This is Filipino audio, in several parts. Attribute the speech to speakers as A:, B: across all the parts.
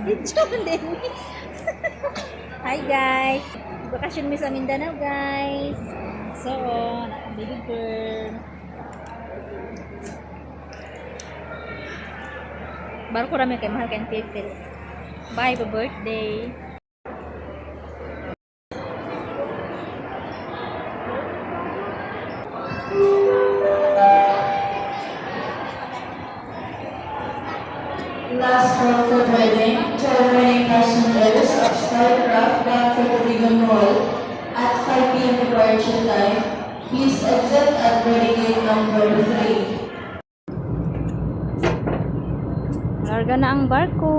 A: Lechon din. Hi guys. Bakasyon mi sa Mindanao guys. So, baby girl. Baru ko rami kay mahal kay Pipil. Bye, birthday.
B: Last call for driving to remaining passengers of Starcraft bound for the Bigon Mall at 5 p.m. departure time. Please exit at boarding gate number 3.
A: Larga na ang barko.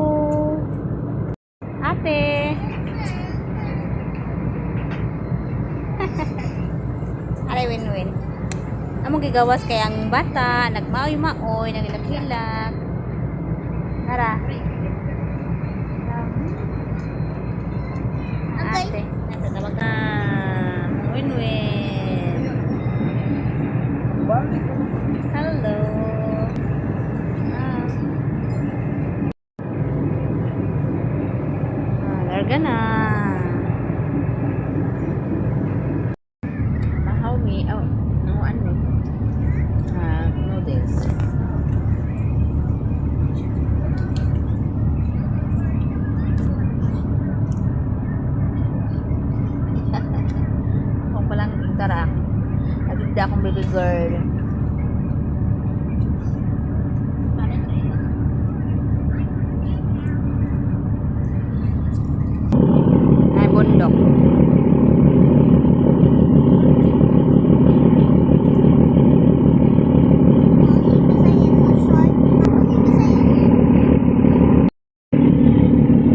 A: Ate. Aray win-win. Among gigawas kay ang bata, nagmaoy-maoy, nagilak-hilak. Tara. Ate, natatawag na. Win-win. Hello. Larga na. Mahaw mi. Oh, no ano. Noodles. Ako palang tara. Nagigda akong baby girl. Ay, bundok.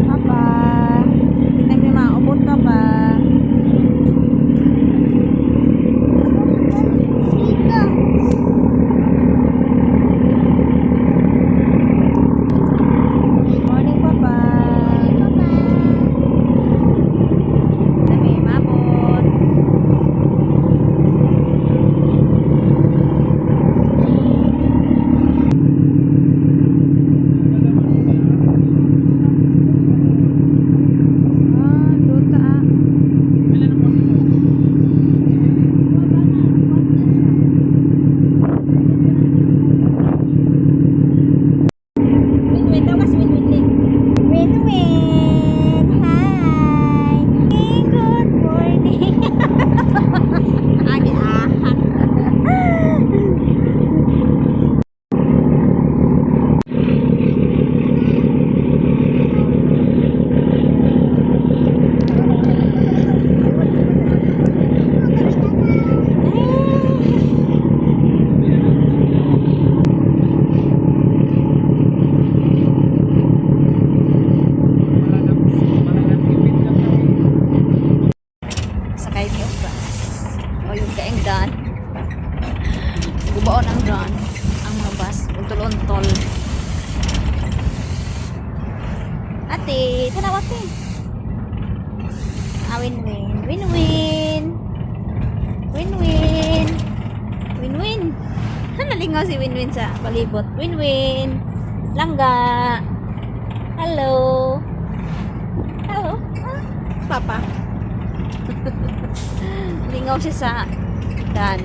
A: Papa, kita may maubot ka pa. Morning, Papa. Dami mabot. Doon ka ah. Win-win daw kasi win-win din. Win-win! Hi! Hey, good morning! Agi ahat. Sakay niyo ba? O yung kaeng daan. Gubaon ang daan. Ang mga bus. Untol-untol. Ate, tanaw ate. Win-win. Win-win. Win-win. Win-win. Nalingaw si Win-win sa palibot. Win-win. Langga. Hello. Hello. Papa. Lingaw siya sa daan.